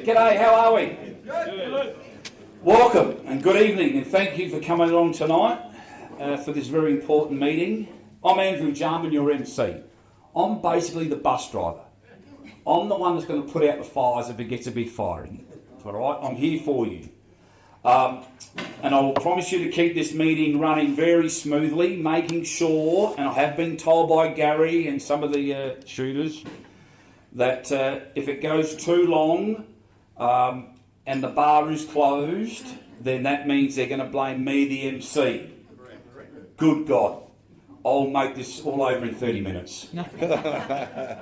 G'day, how are we? Good. Welcome and good evening, and thank you for coming along tonight for this very important meeting. I'm Andrew Jarmen, your MC. I'm basically the bus driver. I'm the one that's going to put out the fires if it gets a bit fiery. All right, I'm here for you. And I will promise you to keep this meeting running very smoothly, making sure, and I have been told by Gary and some of the shooters, that if it goes too long and the bar is closed, then that means they're going to blame me, the MC. Good God. I'll make this all over in 30 minutes.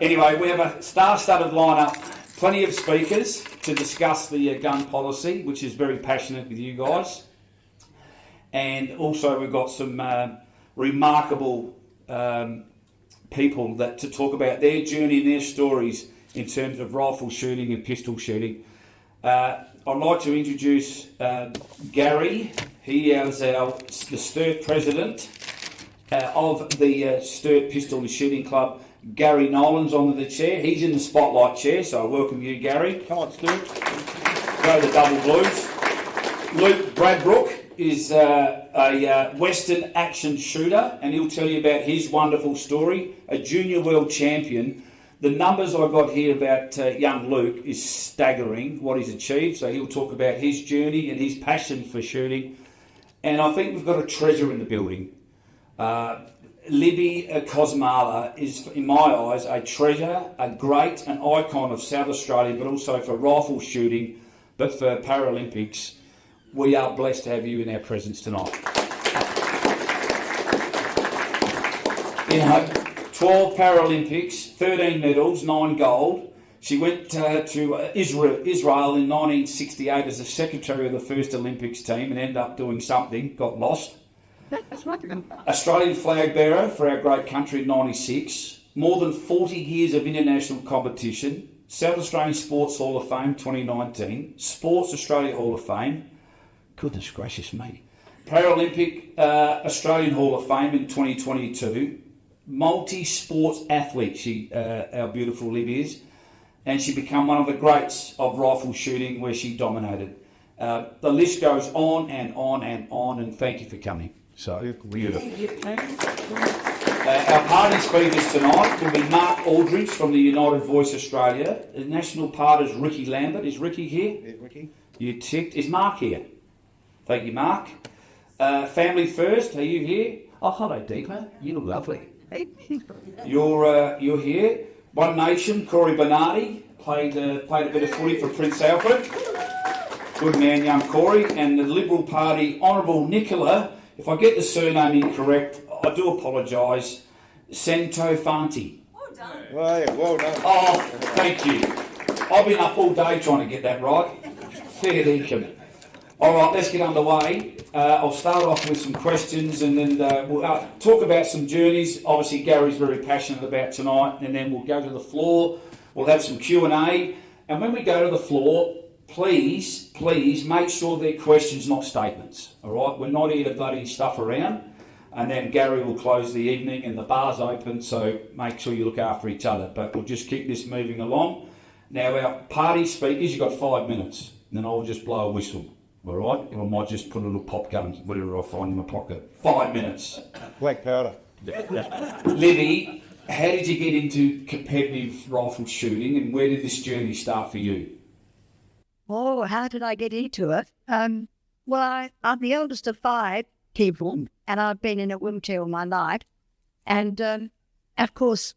Anyway, we have a star-studded lineup, plenty of speakers to discuss the gun policy, which is very passionate with you guys. And also we've got some remarkable people that to talk about their journey and their stories in terms of rifle shooting and pistol shooting. I'd like to introduce Gary. He is the Sturt president of the Sturt Pistol and Shooting Club. Gary Nolan's on the chair. He's in the spotlight chair, so I welcome you, Gary. Come on, Sturt. Go the double blues. Luke Bradbrook is a Western action shooter, and he'll tell you about his wonderful story. A junior world champion. The numbers I got here about young Luke is staggering, what he's achieved. So he'll talk about his journey and his passion for shooting. And I think we've got a treasure in the building. Libby Kosmala is, in my eyes, a treasure, a great, an icon of South Australia, but also for rifle shooting, but for Paralympics. We are blessed to have you in our presence tonight. 12 Paralympics, 13 medals, 9 gold. She went to Israel in 1968 as the secretary of the first Olympics team and ended up doing something, got lost. That's right. Australian flag bearer for our great country in 96. More than 40 years of international competition. South Australian Sports Hall of Fame 2019. Sports Australia Hall of Fame. Goodness gracious me. Paralympic Australian Hall of Fame in 2022. Multi-sports athlete, our beautiful Liv is. And she became one of the greats of rifle shooting where she dominated. The list goes on and on and on, and thank you for coming. So, beautiful. Our party speakers tonight will be Mark Aldridge from the United Voice Australia. The national part is Ricky Lambert. Is Ricky here? Yeah, Ricky. You ticked. Is Mark here? Thank you, Mark. Family First, are you here? Oh, hello, Deepa. You look lovely. You're here. One Nation, Corey Bernardi, played a bit of footy for Prince Alfred. Good man, young Corey. And the Liberal Party, Honourable Nicola, if I get the surname incorrect, I do apologise, Santofanti. Well done. Well done. Oh, thank you. I've been up all day trying to get that right. Fair dinkum. All right, let's get underway. I'll start off with some questions and then we'll talk about some journeys. Obviously, Gary's very passionate about tonight, and then we'll go to the floor. We'll have some Q&A. And when we go to the floor, please make sure they're questions, not statements. All right? We're not here to bloody stuff around. And then Gary will close the evening and the bar's open, so make sure you look after each other. But we'll just keep this moving along. Now, our party speakers, you've got 5 minutes. And then I'll just blow a whistle. All right? Or I might just put a little pop gun, whatever I find in my pocket. 5 minutes. Black powder. Libby, how did you get into competitive rifle shooting, and where did this journey start for you? Oh, how did I get into it? Well, I'm the eldest of 5 people, and I've been in a wheelchair all my life. And, of course,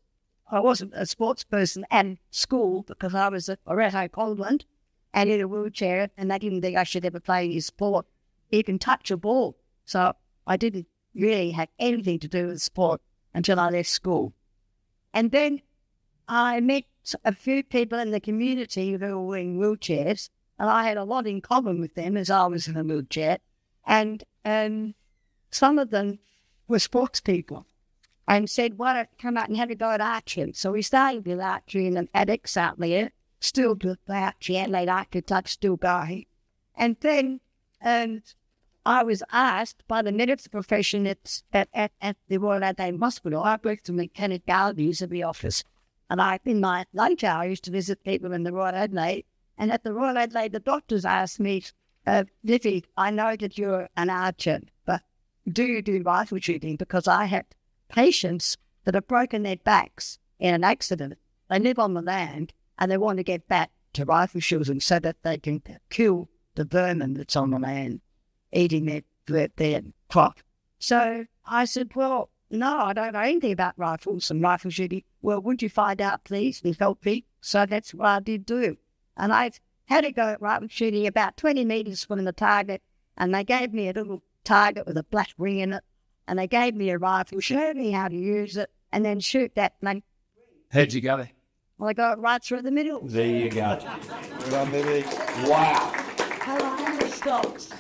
I wasn't a sports person at school because I was a Red Poland and in a wheelchair, and I didn't think I should ever play any sport, even touch a ball. So I didn't really have anything to do with sport until I left school. And then I met a few people in the community who were in wheelchairs, and I had a lot in common with them as I was in a wheelchair. And some of them were sports people and said, why don't you come out and have a go at archery? So we started with archery in an attics out there, still do archery, Adelaide Archery Club still going. And then I was asked by the medical profession at the Royal Adelaide Hospital. I worked in Mechanic Galleries in the office. And in my lunch hour, I used to visit people in the Royal Adelaide And at the Royal Adelaide, the doctors asked me, Livy, I know that you're an archer, but do you do rifle shooting? Because I have patients that have broken their backs in an accident. They live on the land and they want to get back to rifle shooting so that they can kill the vermin that's on the land, eating their crop. So I said, well, no, I don't know anything about rifles and rifle shooting. Well, would you find out, please, and help me? So that's what I did do. And I had to go at rifle shooting about 20 metres from the target, and they gave me a little target with a black ring in it, and they gave me a rifle, showed me how to use it, and then shoot that thing. How'd you go? Well, I got it right through the middle. There you go. Wow. Hello, stops.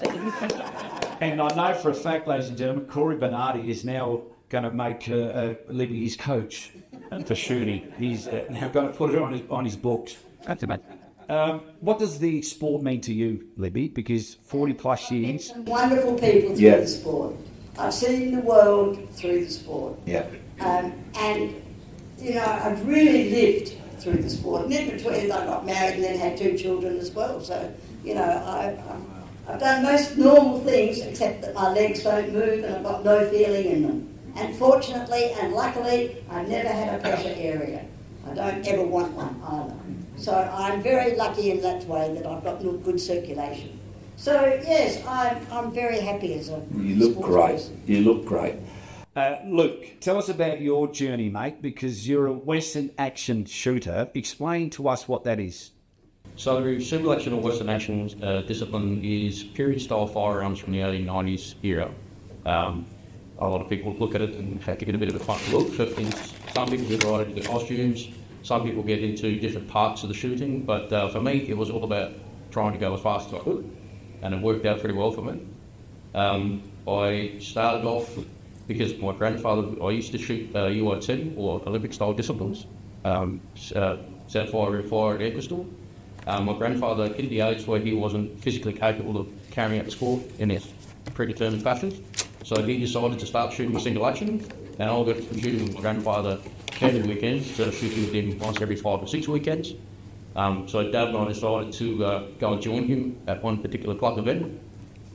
And I know for a fact, ladies and gentlemen, Corey Bernardi is now going to make Libby his coach for shooting. He's now going to put it on his books. That's about. What does the sport mean to you, Libby? Because 40 plus years. Some wonderful people through the sport. I've seen the world through the sport. Yeah. And, you know, I've really lived through the sport. And in between, I got married and then had 2 children as well. So, you know, I've done most normal things except that my legs don't move and I've got no feeling in them. And fortunately and luckily, I've never had a pressure area. I don't ever want one either. So I'm very lucky in that way that I've got good circulation. So yes, I'm very happy as a You look great. person. You look great. Luke, tell us about your journey, mate, because you're a Western action shooter. Explain to us what that is. So civil action or Western action discipline is period-style firearms from the early 90s era. A lot of people look at it and give it a bit of a fun look. Some people get right into the costumes, some people get into different parts of the shooting, but for me it was all about trying to go as fast as I could, and it worked out pretty well for me. I started off because my grandfather, I used to shoot UIT, or Olympic-style disciplines, South Fire and air pistol. My grandfather hit the age where he wasn't physically capable of carrying out the sport in a predetermined fashion, so he decided to start shooting single action, and I got to shooting with my grandfather every weekend instead of shooting with him once every 5 or 6 weekends. So Dad and I decided to go and join him at one particular club event,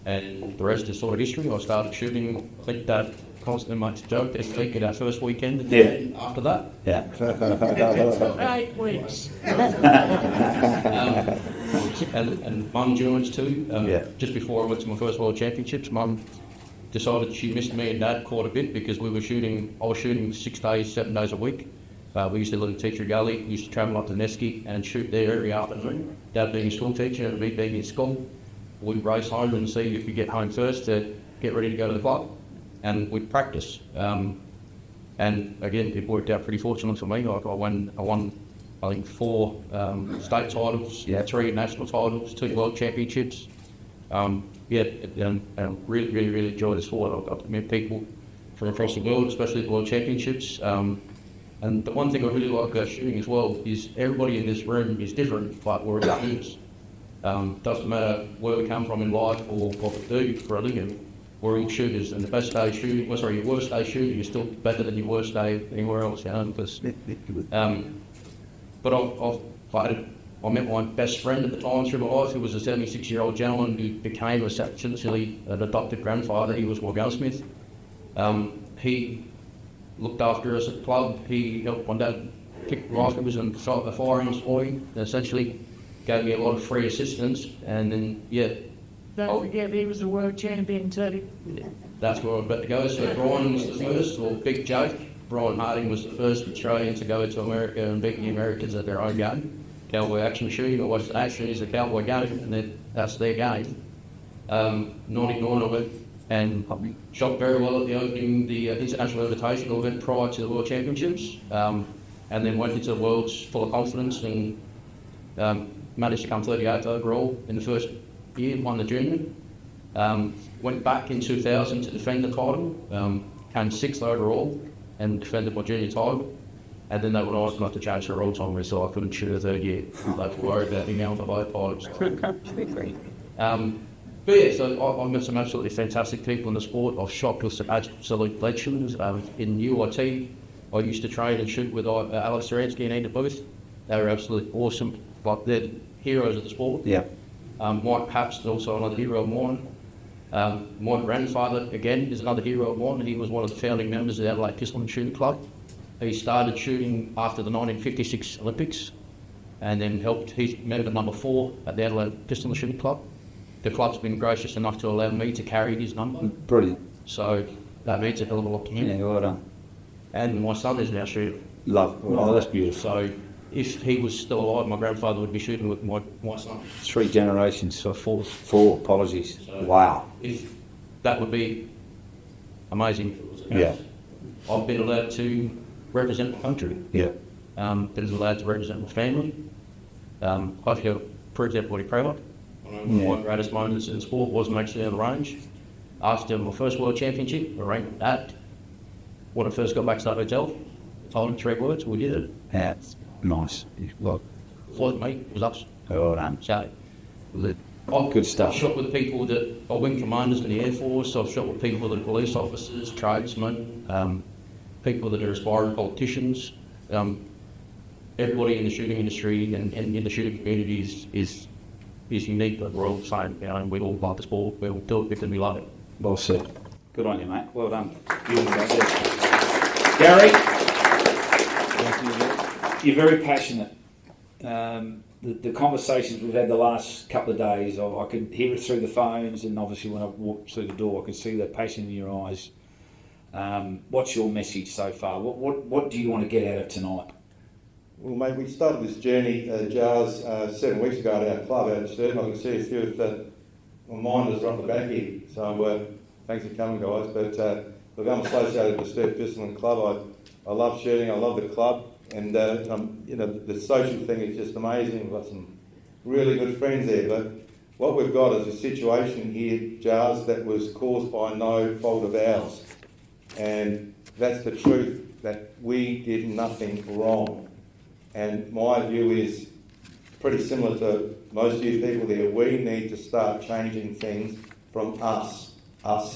and the rest is sort of history. I started shooting, I think Dad constantly makes a joke this week at our first weekend, and after that. Yeah. 8 weeks. And Mum joins too. Just before I went to my first World Championships, Mum decided she missed me and Dad quite a bit because I was shooting 6 days, 7 days a week. We used to live in Teacher Gully, we used to travel up to Neski and shoot there every afternoon. Dad being a school teacher and me being in school, we'd race home and see if we get home first to get ready to go to the club, and we'd practice. And again, it worked out pretty fortunate for me. I won I think 4 state titles, 3 national titles, 2 world championships. And really, really, really enjoyed the sport. I've got to meet people from across the world, especially the world championships. And the one thing I really like about shooting as well is everybody in this room is different, but we're about shooters. Doesn't matter where we come from in life or what we do for a living, we're all shooters. And the best day shooting, your worst day shooting is still better than your worst day anywhere else. But I met my best friend at the time through my life, who was a 76-year-old gentleman who became essentially an adopted grandfather. He was my gunsmith. He looked after us at the club. He helped my dad pick rifles and start the firearms for him. Essentially gave me a lot of free assistance, and then, Don't forget he was a world champion too. that's where I was about to go. So Brian was the first, or Big Joke. Brian Harding was the first Australian to go to America and beat the Americans at their own game. Cowboy action shooting, or what's action is a cowboy game, and that's their game. 99 of it, and shot very well at the opening, the International Invitational event prior to the World Championships, and then went into the Worlds full of confidence and managed to come 38th overall in the first year, won the junior. Went back in 2000 to defend the title, came 6th overall and defended my junior title. And then they were nice enough to change the rules on me, so I couldn't shoot a third year. They were worried about me now for both titles. But yeah, so I've met some absolutely fantastic people in the sport. I've shot with some absolute legends. In UIT, I used to train and shoot with Alex Zeransky and Andy Booth. They were absolutely awesome. Like they're heroes of the sport. Yeah. Mike Pabst is also another hero of mine. My grandfather, again, is another hero of mine. He was one of the founding members of the Adelaide Pistol and Shooting Club. He started shooting after the 1956 Olympics and then he's member number 4 at the Adelaide Pistol and Shooting Club. The club's been gracious enough to allow me to carry his number. Brilliant. So that means a hell of a lot to me. Yeah, well done. And my son is now shooting. Love. Oh, that's beautiful. So if he was still alive, my grandfather would be shooting with my son. 3 generations. So 4. 4, apologies. So wow. If that would be amazing. Yeah. I've been allowed to represent the country. Yeah. Been allowed to represent my family. I feel pretty bloody proud. One of my greatest moments in sport was actually on the range. After my first World Championship, I ranked at, when I first got back to the hotel, told him 3 words, we did it. Yeah, it's nice. Well, Floyd, mate, it was us. well done. So, Good stuff. I've shot with people that are wing commanders in the Air Force, I've shot with people that are police officers, tradesmen, people that are aspiring politicians. Everybody in the shooting industry and in the shooting community is unique, but we're all the same, you know, and we all love the sport, we all do it because we love it. Well said. Good on you, mate. Well done. Gary, you're very passionate. The conversations we've had the last couple of days, I could hear it through the phones, and obviously when I walked through the door, I could see the passion in your eyes. What's your message so far? What do you want to get out of tonight? Well, mate, we started this journey, Jars, 7 weeks ago at our club out at Sturton. I can see a few of my minders are up the back here, so thanks for coming, guys. But look, I'm associated with the Sturton Pistol and Club. I love shooting, I love the club, and you know, the social thing is just amazing. We've got some really good friends there, but what we've got is a situation here, Jars, that was caused by no fault of ours, and that's the truth, that we did nothing wrong. And my view is pretty similar to most of you people there. We need to start changing things from us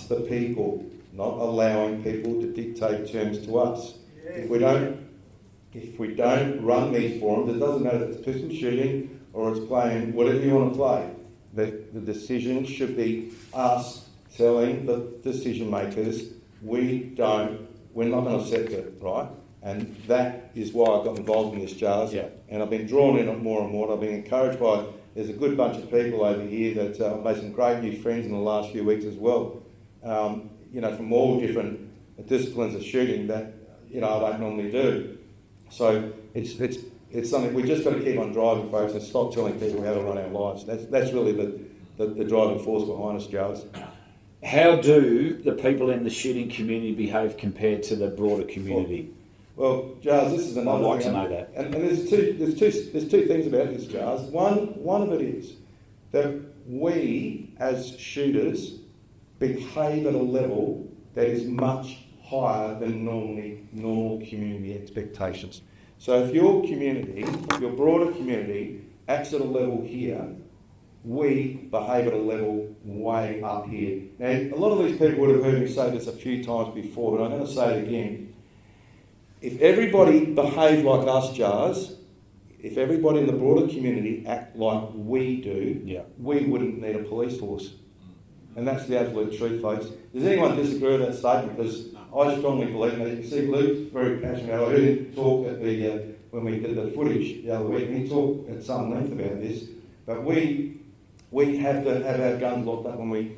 the people, not allowing people to dictate terms to us. If we don't run these forums, it doesn't matter if it's pistol shooting or it's playing whatever you want to play. The decision should be us telling the decision makers, we're not going to accept it, right? And that is why I got involved in this, Jars. Yeah. And I've been drawn in it more and more. I've been encouraged by, there's a good bunch of people over here that I've made some great new friends in the last few weeks as well. You know, from all different disciplines of shooting that, you know, I don't normally do. So it's something, we just got to keep on driving, folks, and stop telling people how to run our lives. That's really the driving force behind us, Jars. How do the people in the shooting community behave compared to the broader community? Well, Jars, this is another I'd like thing. to know that. And there's two things about this, Jars. One of it is that we, as shooters, behave at a level that is much higher than normal community expectations. So if your community, your broader community, acts at a level here, we behave at a level way up here. Now, a lot of these people would have heard me say this a few times before, but I'm going to say it again. If everybody behaved like us, Jars, if everybody in the broader community act like we do, we wouldn't need a police force. And that's the absolute truth, folks. Does anyone disagree with that statement? Because I strongly believe that. You can see Luke's very passionate. I heard him talk at when we did the footage the other week, and he talked at some length about this. But we have to have our guns locked up when we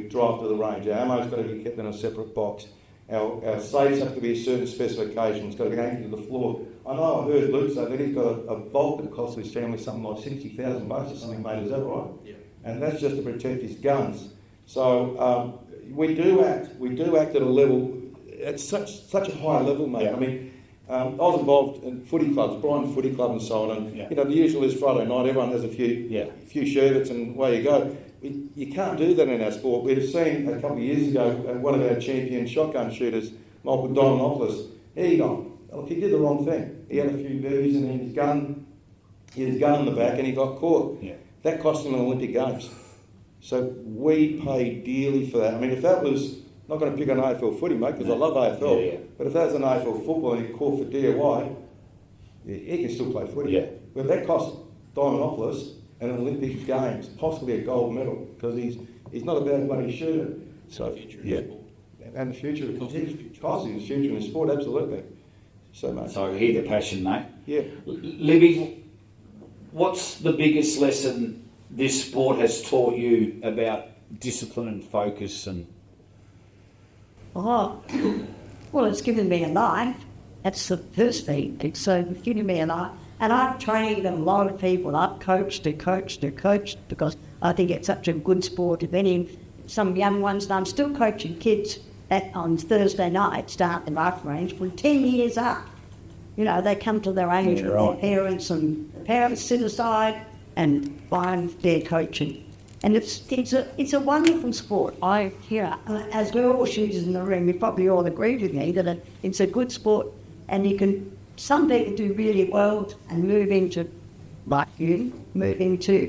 drive to the range. Our ammo's got to be kept in a separate box. Our safes have to be a certain specification. It's got to be anchored to the floor. I know I heard Luke say that he's got a vault that costs his family something like $60,000 or something, mate. Is that right? Yeah. And that's just to protect his guns. So we do act at a level, at such a high level, mate. Yeah. I mean, I was involved in footy clubs, Brighton Footy Club and so on, and you know, the usual is Friday night, everyone has a few sherbets and away you go. You can't do that in our sport. We've seen a couple of years ago, one of our champion shotgun shooters, Michael Diamondopoulos, he did the wrong thing. He had a few booze and his gun in the back and he got caught. Yeah. That cost him an Olympic Games. So we pay dearly for that. I mean, if that was, not going to pick on AFL footy, mate, because I love AFL, but if that was an AFL football and he caught for DIY, he can still play footy. Yeah. But that cost Diamondopoulos an Olympic Games, possibly a gold medal, because he's not a bad bloody shooter. So, yeah. And the future, possibly the future in the sport, absolutely. So much. So I hear the passion, mate. Yeah. Libby, what's the biggest lesson this sport has taught you about discipline and focus and... Oh, well, it's given me a life. That's the first thing. It's given me a life. And I've trained a lot of people. I've coached because I think it's such a good sport. Some young ones, and I'm still coaching kids on Thursday night, start the rifle range from 10 years up. You know, they come to their age with their parents, and the parents sit aside and find their coaching. And it's a wonderful sport. As we're all shooters in the room, you probably all agree with me that it's a good sport, and some people do really well and move into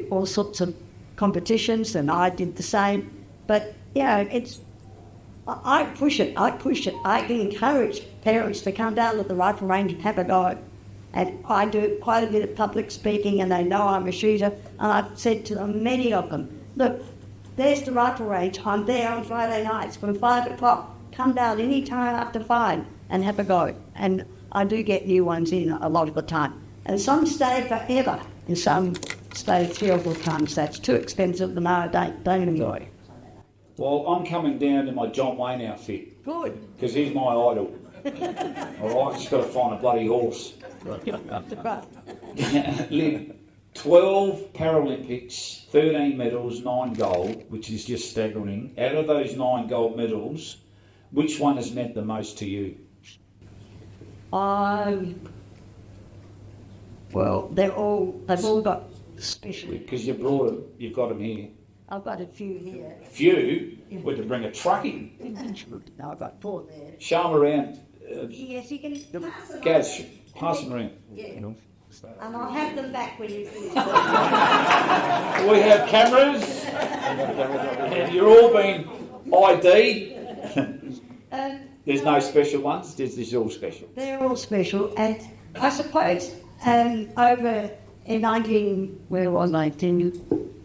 all sorts of competitions, and I did the same. But I push it. I encourage parents to come down to the rifle range and have a go. And I do quite a bit of public speaking, and they know I'm a shooter. And I've said to them, many of them, look, there's the rifle range. I'm there on Friday nights from 5 o'clock. Come down any time after 5 and have a go. And I do get new ones in a lot of the time. And some stay forever, and some stay 3 or 4 times. That's too expensive. Don't enjoy. Well, I'm coming down in my John Wayne outfit. Good. Because he's my idol. All right, just got to find a bloody horse. Lynn, 12 Paralympics, 13 medals, 9 gold, which is just staggering. Out of those 9 gold medals, which one has meant the most to you? Well, they've all got special. Because you brought them, you've got them here. I've got a few here. A few? Yeah. We're to bring a truck in. No, I've got 4 there. Show them around. Yes, you can pass them. Gaz, pass them around. Yeah. And I'll have them back when you finish. We have cameras, and you're all being ID'd. There's no special ones, this is all special. They're all special, and I suppose over in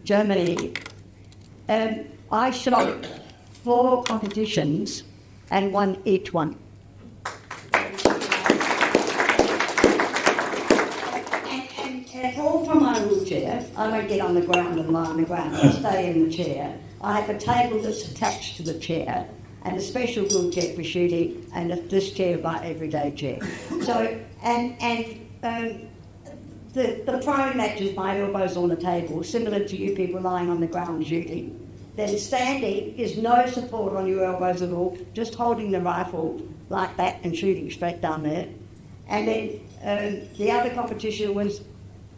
Germany, I shot 4 competitions and won each one. And all from my wheelchair. I don't get on the ground and lie on the ground. I stay in the chair. I have a table that's attached to the chair, and a special wheelchair for shooting, and this chair my everyday chair. So, the prone matches my elbows on the table, similar to you people lying on the ground shooting. Then standing is no support on your elbows at all, just holding the rifle like that and shooting straight down there. And then the other competition was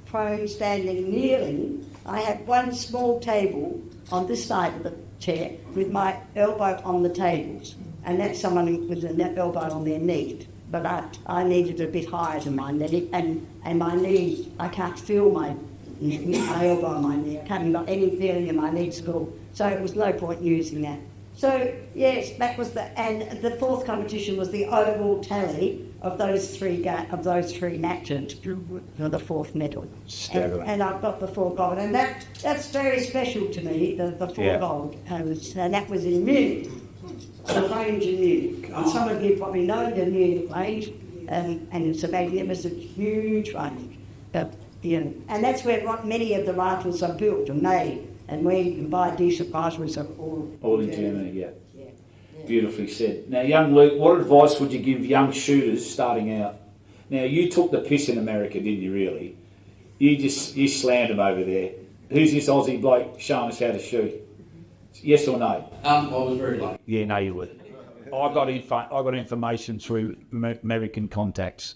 prone, standing, kneeling. I had one small table on this side of the chair with my elbow on the tables, and that's someone with an elbow on their knee. But I needed a bit higher than mine, and my knees, I can't feel my elbow on my knee. I haven't got any feeling in my knees at all, so it was no point using that. So yes, that was and the 4th competition was the overall tally of those 3 matches for the 4th medal. And I've got the 4 gold, and that's very special to me. The 4 gold, and that was in Munich. The range in Munich. And some of you probably know the Munich range, and it's a magnificent, huge range. And that's where many of the rifles are built and made, and where you can buy decent rifles are all in Germany, yeah. Beautifully said. Now, young Luke, what advice would you give young shooters starting out? Now, you took the piss in America, didn't you, really? You slammed them over there. Who's this Aussie bloke showing us how to shoot? Yes or no? I was very lucky. Yeah, no, you would. I got information through American contacts.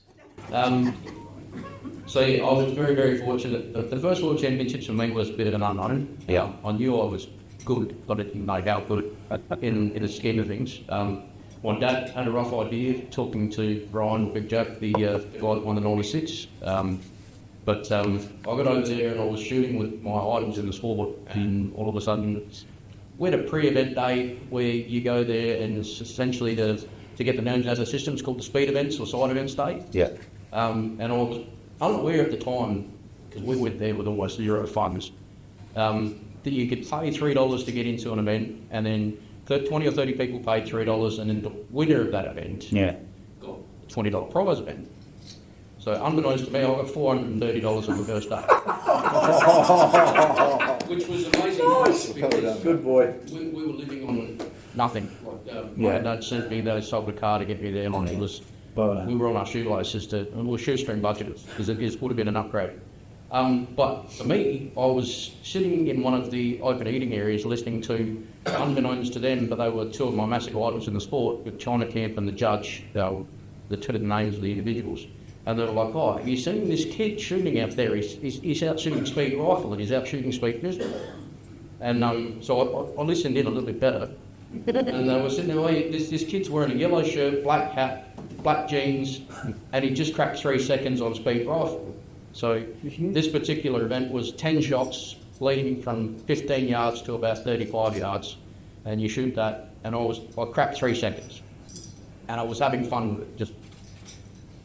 So yeah, I was very, very fortunate. The first World Championships for me was a bit of an unknown. Yeah. I knew I was good, but I didn't know how good in the scheme of things. My dad had a rough idea, talking to Brian, Big Jack, the guy that won the 96. But I got over there and I was shooting with my items in the sport, and all of a sudden we had a pre-event day where you go there and it's essentially to get the names as a system. It's called the speed events or side events day. Yeah. And I was unaware at the time, because we went there with almost 0 funds, that you could pay $3 to get into an event, and then 20 or 30 people paid $3, and then the winner of that event got a $20 prize event. So unbeknownst to me, I got $430 on the first day. Which was amazing because Good boy. we were living on nothing. My dad sent me, they sold a car to get me there, and it was, we were on our shoelaces and we were shoestring budgets because it would have been an upgrade. But for me, I was sitting in one of the open eating areas listening to, unbeknownst to them, but they were two of my massive idols in the sport, with China Camp and the judge, the two of the names of the individuals. And they were like, oh, have you seen this kid shooting out there? He's out shooting speed rifle and he's out shooting speed pistol. And so I listened in a little bit better. And they were sitting there, oh, this kid's wearing a yellow shirt, black hat, black jeans, and he just cracked 3 seconds on speed rifle. So this particular event was 10 shots leading from 15 yards to about 35 yards. And you shoot that, and I cracked 3 seconds. And I was having fun with it,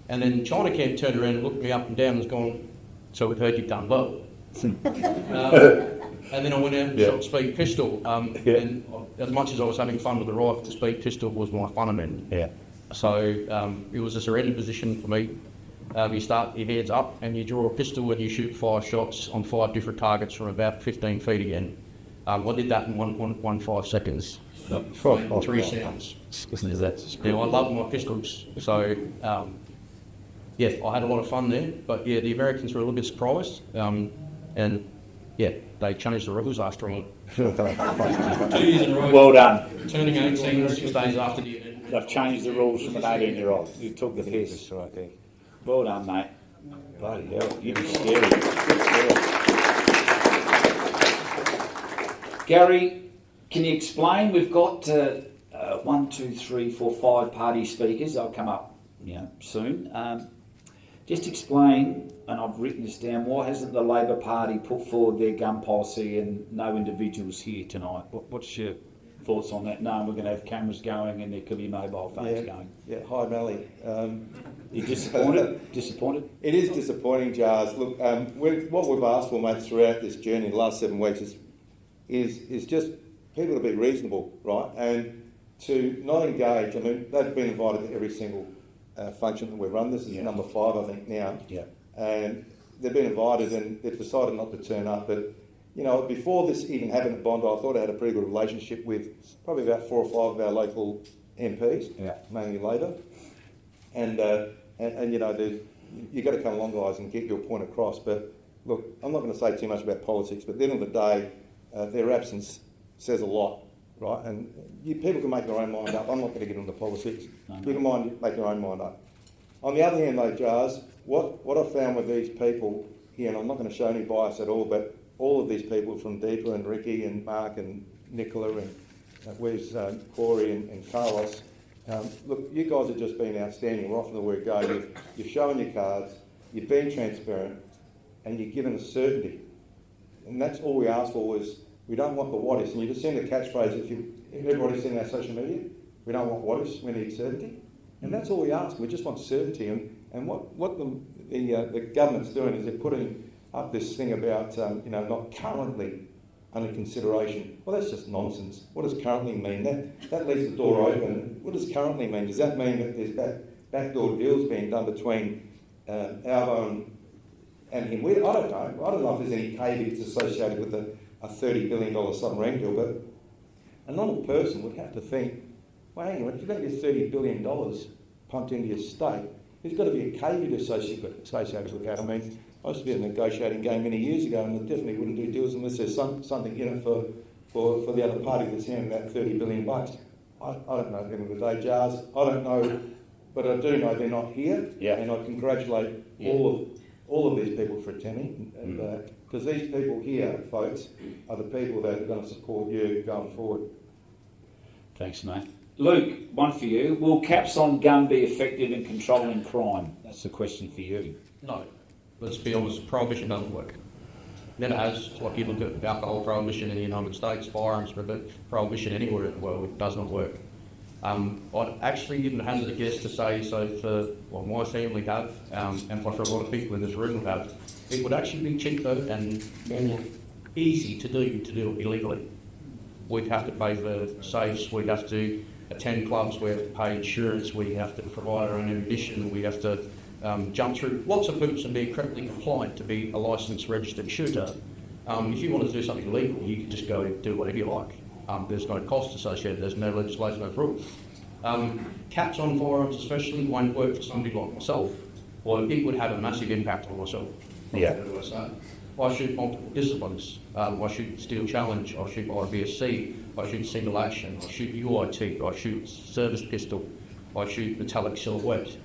And then China Camp turned around and looked me up and down and was going, so we've heard you've done well. And then I went out and shot speed pistol. And as much as I was having fun with the rifle, the speed pistol was my fundament. So it was a surrender position for me. You start your heads up and you draw a pistol and you shoot 5 shots on 5 different targets from about 15 feet again. I did that in 1.15 seconds. 3 sounds. I love my pistols. So, I had a lot of fun there. But the Americans were a little bit surprised. They changed the rules after all. 2 years in a row. Well done. Turning 18 6 days after the event. They've changed the rules from an 18-year-old. You took the piss. Right there. Well done, mate. Bloody hell, you'd be scary. Gary, can you explain? We've got 1, 2, 3, 4, 5 party speakers. They'll come up soon. Just explain, and I've written this down, why hasn't the Labor Party put forward their gun policy and no individuals here tonight? What's your thoughts on that? No, we're going to have cameras going and there could be mobile phones going. Hi, Melly. You disappointed? Disappointed? It is disappointing, Jars. Look, what we've asked for, mate, throughout this journey in the last 7 weeks is just people to be reasonable, right? And to not engage. I mean, they've been invited to every single function that we've run. This is number 5, I think, now. And they've been invited and they've decided not to turn up. But, before this even happened at Bondi, I thought I had a pretty good relationship with probably about 4 or 5 of our local MPs, mainly Labor. And you've got to come along, guys, and get your point across. But look, I'm not going to say too much about politics, but at the end of the day, their absence says a lot, right? And people can make their own mind up. I'm not going to get into politics. You can make your own mind up. On the other hand, though, Jars, what I've found with these people here, and I'm not going to show any bias at all, but all of these people from Deepa and Ricky and Mark and Nicola and where's Corey and Carlos, look, you guys have just been outstanding right from the word go. You've shown your cards, you've been transparent, and you've given us certainty. And that's all we asked for was, we don't want the what ifs. And you just seen the catchphrase, if everybody's seen our social media, we don't want what ifs, we need certainty. And that's all we ask, we just want certainty. And what the government's doing is they're putting up this thing about, not currently under consideration. Well, that's just nonsense. What does currently mean? That leaves the door open. What does currently mean? Does that mean that there's backdoor deals being done between Albo and him? I don't know. I don't know if there's any caveats associated with a $30 billion submarine deal, but a normal person would have to think, well, hang on, if you've got your $30 billion pumped into your state, there's got to be a caveat associated with that. I mean, I used to be in a negotiating game many years ago, and I definitely wouldn't do deals unless there's something in it for the other party that's handing out $30 billion. I don't know at the end of the day, Jars. I don't know, but I do know they're not here, and I congratulate all of these people for attending, because these people here, folks, are the people that are going to support you going forward. Thanks, mate. Luke, one for you. Will caps on gun be effective in controlling crime? That's the question for you. No. Let's be honest, prohibition doesn't work. Never has. Like you look at alcohol prohibition in the United States, firearms prohibition anywhere in the world, it does not work. I'd actually even hazard a guess to say, so for what my family have, and for a lot of people in this room have, it would actually be cheaper and more easy to do it illegally. We'd have to pay for safes, we'd have to attend clubs, we have to pay insurance, we have to provide our own ammunition, we have to jump through lots of hoops and be incredibly compliant to be a licensed registered shooter. If you want to do something illegal, you can just go and do whatever you like. There's no cost associated, there's no legislation, no rules. Caps on firearms especially won't work for somebody like myself, or it would have a massive impact on myself. Yeah. I shoot multiple disciplines. I shoot steel challenge, I shoot IBSC, I shoot single action, I shoot UIT, I shoot service pistol, I shoot metallic silhouette.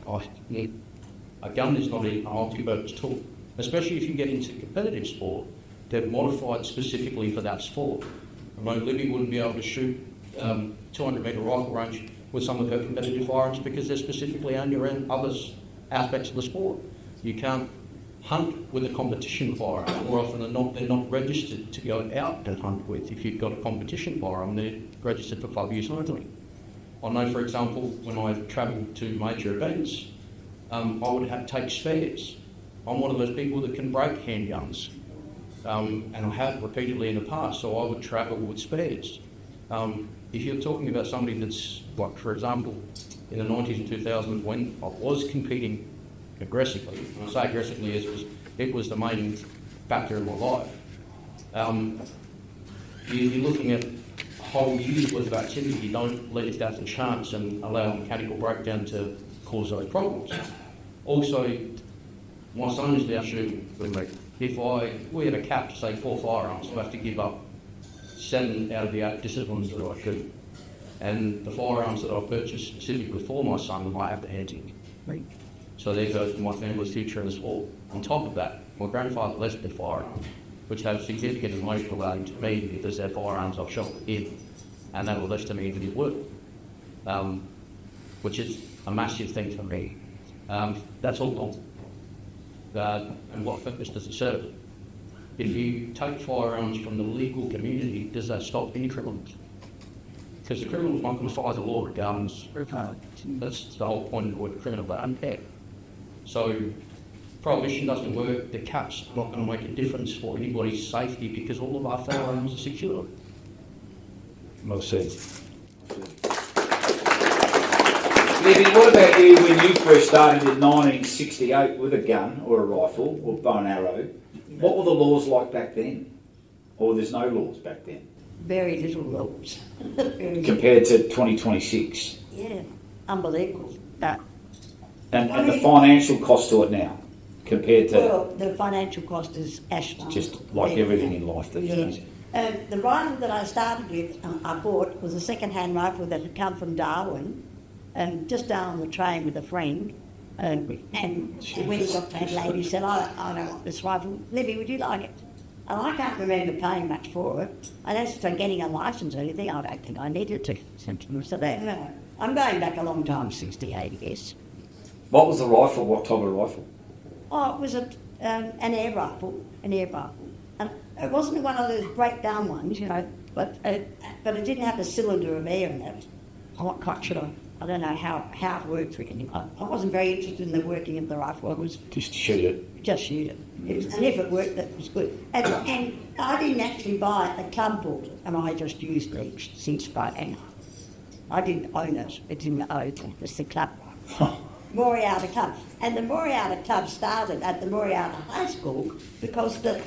A gun is not a multi-purpose tool, especially if you get into competitive sport. They're modified specifically for that sport. I know Libby wouldn't be able to shoot 200 metre rifle range with some of her competitive firearms because they're specifically aimed around other aspects of the sport. You can't hunt with a competition firearm. More often than not, they're not registered to go out and hunt with. If you've got a competition firearm, they're registered for club use only. I know, for example, when I travelled to major events, I would have to take spares. I'm one of those people that can break handguns, and I have repeatedly in the past, so I would travel with spares. If you're talking about somebody that's, like, for example, in the 90s and 2000s when I was competing aggressively, and I say aggressively as it was the main factor in my life, you're looking at a whole year's worth of activity. You don't let it down to chance and allow a mechanical breakdown to cause those problems. Also, my son is now shooting with me. If we had a cap to say 4 firearms, I have to give up 7 out of the 8 disciplines that I shoot. And the firearms that I've purchased specifically for my son, I have to hand him. So there goes my family's future in the sport. On top of that, my grandfather left me firearms, which have significant emotional value to me because they're firearms I've shot with him, and they were left to me in his work, which is a massive thing for me. That's all gone. And what purpose does it serve? If you take firearms from the legal community, does that stop any criminals? Because the criminals won't defy the law regardless. That's the whole point of the word criminal, they're unfair. So prohibition doesn't work, the cap's not going to make a difference for anybody's safety because all of our firearms are secure. Well said. Libby, what about you when you first started in 1968 with a gun or a rifle or bow and arrow? What were the laws like back then? Or there's no laws back then? Very little laws. Compared to 2026? Yeah, unbelievable. And the financial cost to it now, compared to... Well, the financial cost is astronomical. Just like everything in life these days. The rifle that I started with, I bought, was a second-hand rifle that had come from Darwin, and just down on the train with a friend, and when he got to Adelaide, he said, I don't want this rifle. Libby, would you like it? And I can't remember paying much for it. And as for getting a licence or anything, I don't think I needed to. So there, I'm going back a long time, 68, I guess. What was the rifle? What type of rifle? Oh, it was an air rifle, And it wasn't one of those breakdown ones, but it didn't have a cylinder of air in it. I'm not quite sure. I don't know how it worked really. I wasn't very interested in the working of the rifle. It was just shoot it. Just shoot it. And if it worked, that was good. And I didn't actually buy it. The club bought it, and I just used it since and I didn't own it. It didn't own it. It's the club. Moriata Club. And the Moriata Club started at the Moriata High School because the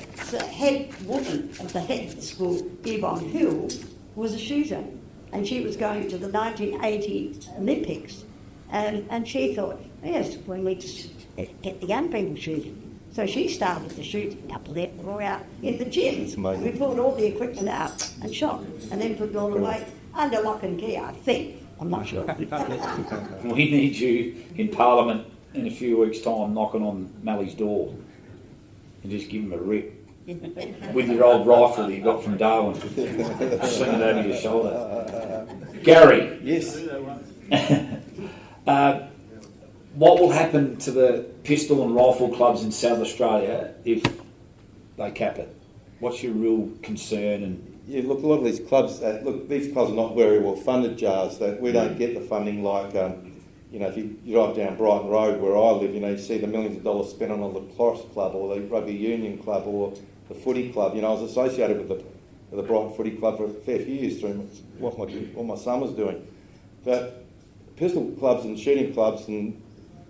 head woman of the head of the school, Yvonne Hill, was a shooter. And she was going to the 1980 Olympics. And she thought, yes, we need to get the young people shooting. So she started the shooting up there in the gym. We pulled all the equipment out and shot, and then put it all away under lock and key, I think. I'm not sure. We need you in Parliament in a few weeks' time knocking on Mally's door and just give him a rip with your old rifle that you got from Darwin. Swing it over your shoulder. Gary. Yes. What will happen to the pistol and rifle clubs in South Australia if they cap it? What's your real concern? And yeah, look, a lot of these clubs, these clubs are not very well funded, Jars. That we don't get the funding like, if you drive down Brighton Road where I live, you see the millions of dollars spent on the lacrosse club or the rugby union club or the footy club. You know, I was associated with the Brighton Footy Club for a fair few years through what my son was doing. But pistol clubs and shooting clubs and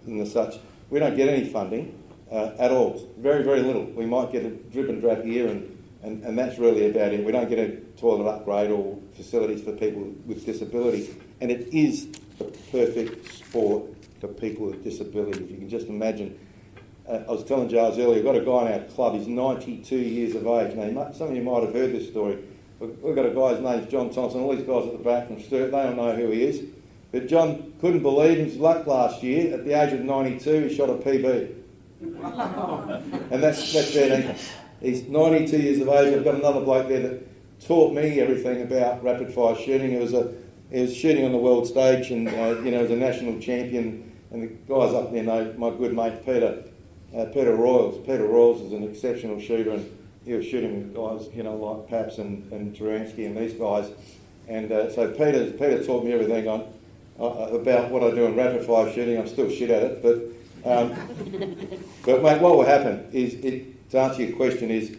the such, we don't get any funding at all. Very, very little. We might get a drip and drab here, and that's really about it. We don't get a toilet upgrade or facilities for people with disability. And it is the perfect sport for people with disability. If you can just imagine. I was telling Giles earlier, we've got a guy in our club, he's 92 years of age. Now, some of you might have heard this story. We've got a guy, his name's John Thompson, all these guys at the back from Sturt, they don't know who he is. But John couldn't believe his luck last year. At the age of 92, he shot a PB. And that's fair income. He's 92 years of age. I've got another bloke there that taught me everything about rapid fire shooting. He was shooting on the world stage, and he was a national champion. And the guys up there know my good mate Peter Royals. Peter Royals is an exceptional shooter, and he was shooting with guys, like Paps and Taransky and these guys. And so Peter taught me everything about what I do in rapid fire shooting. I'm still shit at it, but mate, what will happen is, to answer your question, is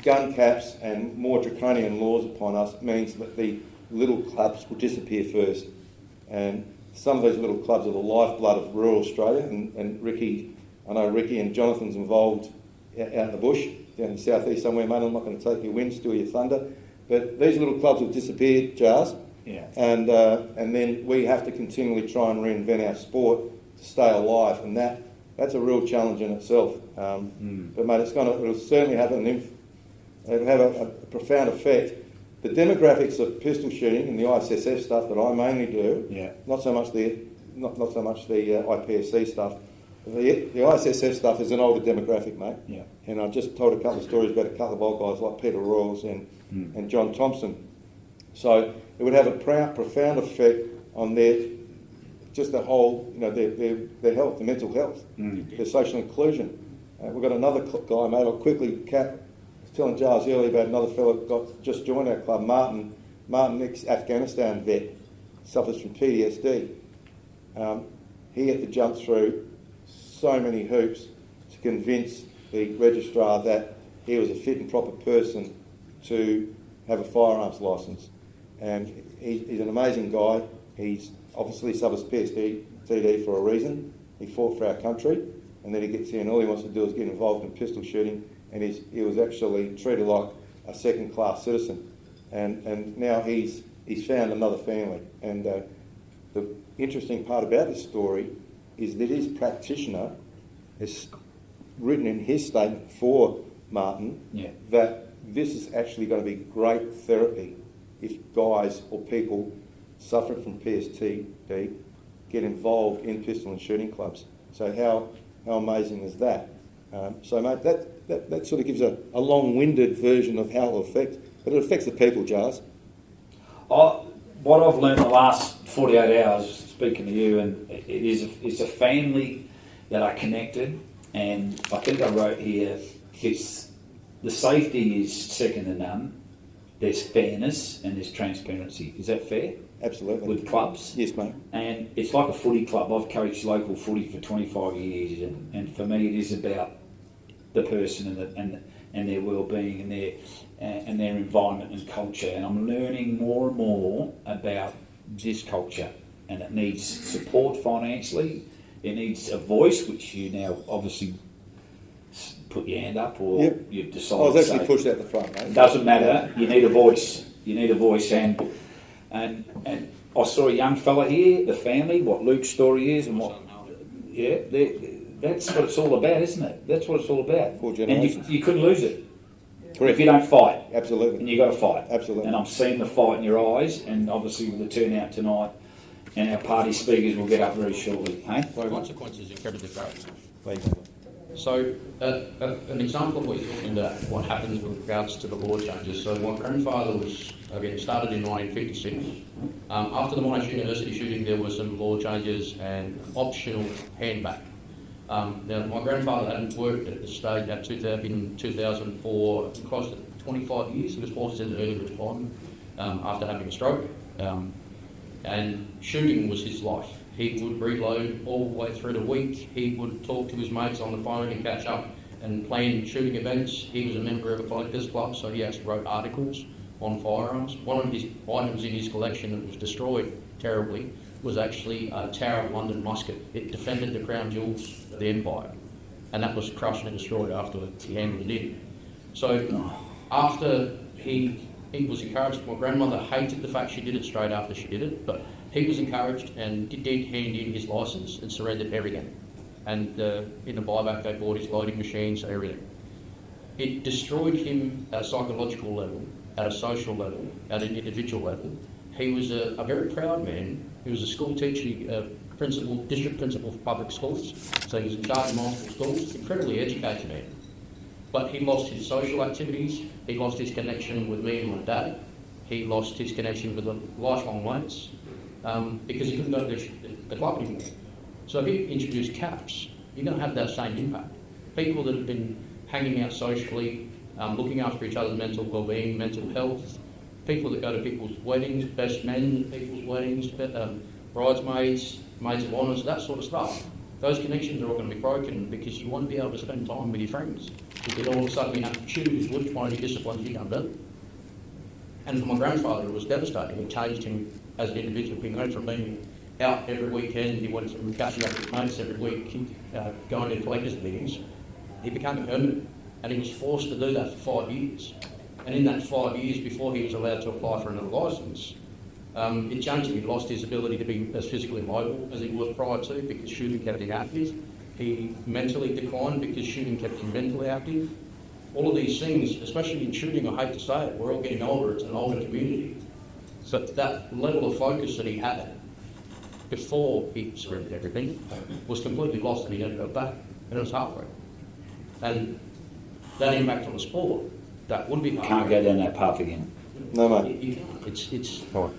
gun caps and more draconian laws upon us means that the little clubs will disappear first. And some of those little clubs are the lifeblood of rural Australia, and I know Ricky and Jonathan's involved out in the bush, down in the southeast somewhere, mate. I'm not going to take your wind, steal your thunder. But these little clubs will disappear, Jars. Yeah. And then we have to continually try and reinvent our sport to stay alive, and that's a real challenge in itself. But mate, it'll certainly have it'll have a profound effect. The demographics of pistol shooting and the ISSF stuff that I mainly do, not so much the IPSC stuff. The ISSF stuff is an older demographic, mate. Yeah. And I just told a couple of stories about a couple of old guys like Peter Royals and John Thompson. So it would have a profound effect on their whole, their health, their mental health, their social inclusion. We've got another guy, mate. I'll quickly cap. I was telling Giles earlier about another fellow just joined our club, Martin, ex-Afghanistan vet, suffers from PTSD. He had to jump through so many hoops to convince the registrar that he was a fit and proper person to have a firearms licence. And he's an amazing guy. He's obviously suffers PTSD for a reason. He fought for our country, and then he gets here and all he wants to do is get involved in pistol shooting, and he was actually treated like a second-class citizen. And now he's found another family. And the interesting part about this story is that his practitioner has written in his statement for Martin that this is actually going to be great therapy if guys or people suffering from PTSD get involved in pistol and shooting clubs. So how amazing is that? So mate, that sort of gives a long-winded version of how it'll affect, but it affects the people, Jars. What I've learned the last 48 hours speaking to you, and it's a family that are connected, and I think I wrote here, the safety is second to none. There's fairness and there's transparency. Is that fair? Absolutely. With clubs? Yes, mate. And it's like a footy club. I've coached local footy for 25 years, and for me it is about the person and their well-being and their environment and culture. And I'm learning more and more about this culture, and it needs support financially. It needs a voice, which you now obviously put your hand up, or you've decided. I was actually pushed out the front, mate. It doesn't matter. You need a voice. You need a voice, and I saw a young fella here, the family, what Luke's story is, and what. Yeah, that's what it's all about, isn't it? That's what it's all about. 4 generations. And you couldn't lose it. Correct. If you don't fight. Absolutely. And you got to fight. Absolutely. And I'm seeing the fight in your eyes, and obviously with the turnout tonight, and our party speakers will get up very shortly. Hey? The consequences are incredibly great. Please. So, an example of what you're talking about, what happens with regards to the law changes. So, my grandfather started in 1956. After the Monash University shooting, there were some law changes and optional handback. Now, my grandfather hadn't worked at the state in 2004, close to 25 years. He was forced into early retirement after having a stroke. And shooting was his life. He would reload all the way through the week. He would talk to his mates on the phone and catch up. and planned shooting events. He was a member of a collectors club, so he actually wrote articles on firearms. One of his items in his collection that was destroyed terribly was actually a Tower of London musket. It defended the crown jewels of the Empire, and that was crushed and destroyed after he handed it in. So after he was encouraged, my grandmother hated the fact she did it straight after she did it, but he was encouraged and did hand in his licence and surrendered everything. And in the buyback they bought his loading machines, everything. It destroyed him at a psychological level, at a social level, at an individual level. He was a very proud man. He was a school teacher, district principal for public schools, so he was in charge of multiple schools, incredibly educated man. But he lost his social activities, he lost his connection with me and my dad, he lost his connection with the lifelong mates, because he couldn't go to the club anymore. So if you introduce caps, you're going to have that same impact. People that have been hanging out socially, looking after each other's mental well-being, mental health, people that go to people's weddings, best men at people's weddings, bridesmaids, maids of honours, that sort of stuff. Those connections are all going to be broken because you want to be able to spend time with your friends. Because all of a sudden you have to choose which one of your disciplines you're going to do. And for my grandfather, it was devastating. It changed him as an individual. He went from being out every weekend, he went from catching up with mates every week, going to collectors' meetings. He became a hermit, and he was forced to do that for 5 years. And in that 5 years before he was allowed to apply for another licence, it changed him. He lost his ability to be as physically mobile as he was prior to because shooting kept him active. He mentally declined because shooting kept him mentally active. All of these things, especially in shooting, I hate to say it, we're all getting older, it's an older community. So that level of focus that he had before he surrendered everything was completely lost and he had to go back. And it was heartbreaking. And that impact on the sport, that would be Can't go down that path again. No, mate. It's not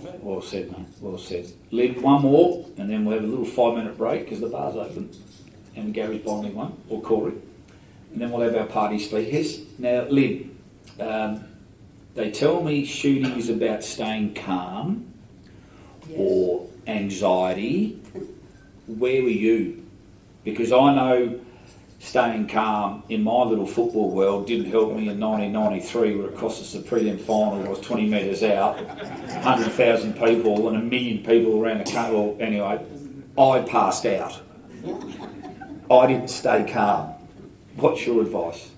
fair. Well said, mate. Well said. Lib, one more, and then we'll have a little 5-minute break because the bar's open. And Gary's bonding one, or Corey. And then we'll have our party speakers. Now, Lib, they tell me shooting is about staying calm or anxiety. Where were you? Because I know staying calm in my little football world didn't help me in 1993 where it cost us the prelim final. I was 20 metres out, 100,000 people and 1 million people around the country. Well, anyway, I passed out. I didn't stay calm. What's your advice?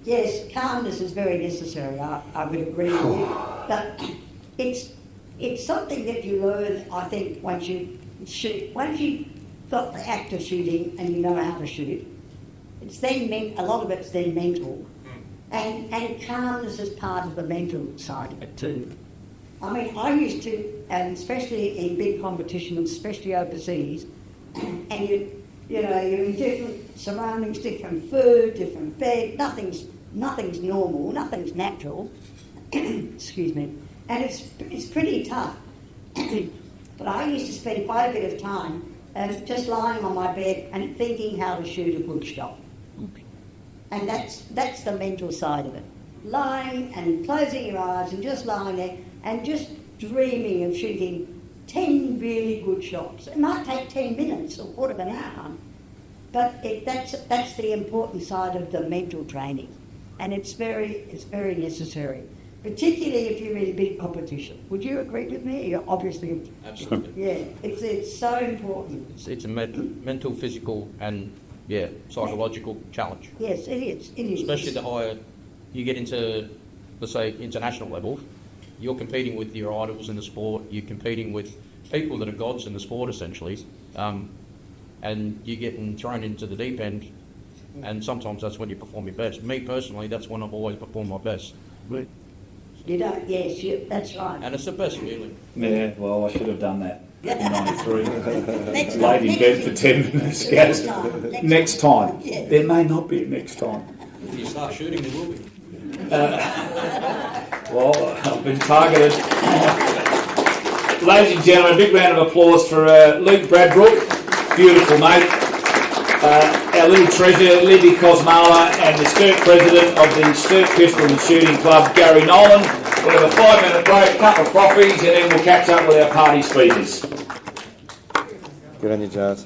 Yes, calmness is very necessary. I would agree with you. But it's something that you learn, I think, once you shoot. Once you've got the act of shooting and you know how to shoot, it's then a lot of it's then mental. And calmness is part of the mental side of it too. I mean, I used to, and especially in big competitions, especially overseas, and you're in different surroundings, different food, different bed, nothing's normal, nothing's natural. Excuse me. And it's pretty tough. But I used to spend quite a bit of time just lying on my bed and thinking how to shoot a good shot. And that's the mental side of it. Lying and closing your eyes and just lying there and just dreaming of shooting 10 really good shots. It might take 10 minutes or quarter of an hour, but that's the important side of the mental training, and it's very necessary, particularly if you're in big competition. Would you agree with me? You're obviously, Absolutely. yeah. It's so important. It's a mental, physical, and psychological challenge. Yes, it is. It is. Especially the higher you get into, let's say, international level, you're competing with your idols in the sport, you're competing with people that are gods in the sport, essentially, and you're getting thrown into the deep end, and sometimes that's when you perform your best. Me, personally, that's when I've always performed my best. You don't, yes, that's right. And it's the best feeling. Yeah, well, I should have done that in 93. Next time, Laid in bed for 10 minutes, guys. Next time. Yeah. There may not be a next time. If you start shooting, there will be. Well, I've been targeted. Ladies and gentlemen, a big round of applause for Luke Bradbrook. Beautiful, mate. Our little treasure, Libby Cosmala, and the Sturt president of the Sturt Pistol and Shooting Club, Gary Nolan. We'll have a 5-minute break, a couple of coffees, and then we'll catch up with our party speakers. Good on you, Jazz.